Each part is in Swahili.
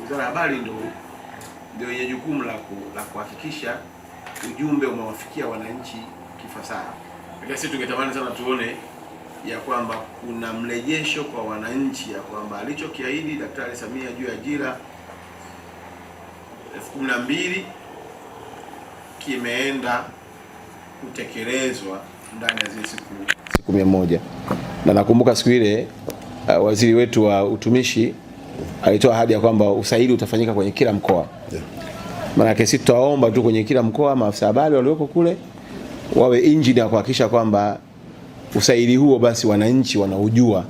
Wizara ya Habari ndio yenye jukumu la kuhakikisha ujumbe umewafikia wananchi kifasaha. Lakini sisi tungetamani sana tuone ya kwamba kuna mrejesho kwa wananchi ya kwamba alichokiahidi Daktari Samia juu ya ajira 12,000 kimeenda kutekelezwa ndani ya zile siku 100. Na nakumbuka siku ile waziri wetu wa utumishi alitoa ahadi ya kwamba usaili utafanyika kwenye kila mkoa. Maana sisi tutaomba tu kwenye kila mkoa maafisa habari walioko kule wawe injini ya kuhakikisha kwamba usaili huo basi wananchi wanaujua,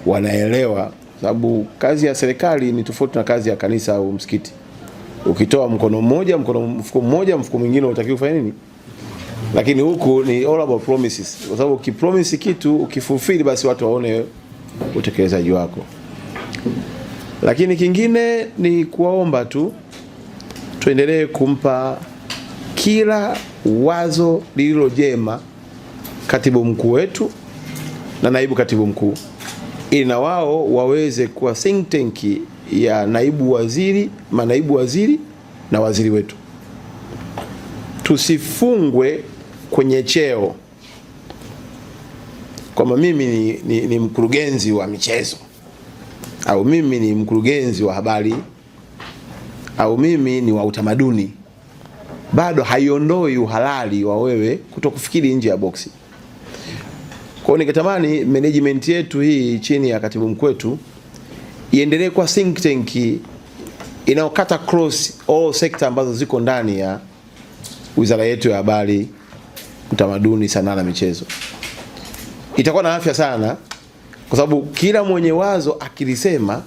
wanaelewa, sababu kazi ya serikali ni tofauti na kazi ya kanisa au msikiti. Ukitoa mkono mmoja, mfuko mmoja, mfuko mwingine unatakiwa ufanye nini? Lakini huku ni all about promises. Kwa sababu ukipromise kitu, ukifulfill basi watu waone utekelezaji wako. Lakini kingine ni kuwaomba tu tuendelee kumpa kila wazo lililo jema katibu mkuu wetu na naibu katibu mkuu, ili na wao waweze kuwa think tank ya naibu waziri, manaibu waziri na waziri wetu. Tusifungwe kwenye cheo kwamba mimi ni mkurugenzi wa michezo, au mimi ni mkurugenzi wa habari, au mimi ni wa utamaduni. Bado haiondoi uhalali wa wewe kutokufikiri nje ya boksi. Kwa hiyo ningetamani management yetu hii chini ya katibu mkuu wetu iendelee kwa think tank inayokata cross all sector ambazo ziko ndani ya wizara yetu ya habari, utamaduni, sanaa na michezo. Itakuwa na afya sana kwa sababu kila mwenye wazo akilisema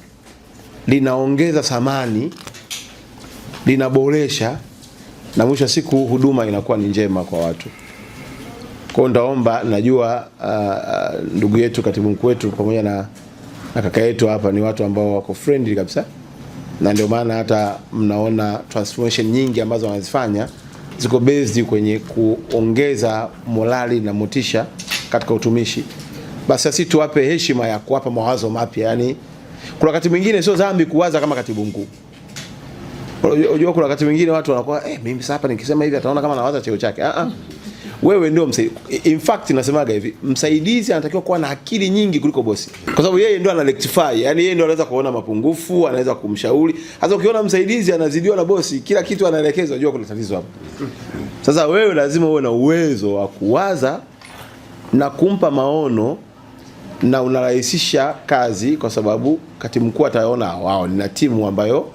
linaongeza thamani, linaboresha, na mwisho siku huduma inakuwa ni njema kwa watu. Kwa hiyo ndaomba, najua ndugu yetu katibu mkuu wetu pamoja na kaka yetu hapa ni watu ambao wako friendly kabisa, na ndio maana hata mnaona transformation nyingi ambazo wanazifanya ziko based kwenye kuongeza morali na motisha katika utumishi. Basi sisi tuwape heshima ya kuwapa mawazo mapya. Yani kuna wakati mwingine sio dhambi kuwaza kama katibu mkuu. Unajua kuna wakati mwingine watu wanakuwa mimi sasa hapa nikisema hivi ataona kama nawaza cheo chake. Wewe ndio msaidizi. In fact nasemaga hivi, msaidizi anatakiwa kuwa na akili nyingi kuliko bosi. Kwa sababu yeye ndio ana rectify, yani yeye ndio anaweza kuona mapungufu, anaweza kumshauri. Hata ukiona msaidizi anazidiwa na bosi, kila kitu anaelekezwa, unajua kuna tatizo hapo. Sasa wewe lazima uwe na uwezo wa kuwaza na kumpa maono, na unarahisisha kazi kwa sababu katibu mkuu ataona wao nina timu ambayo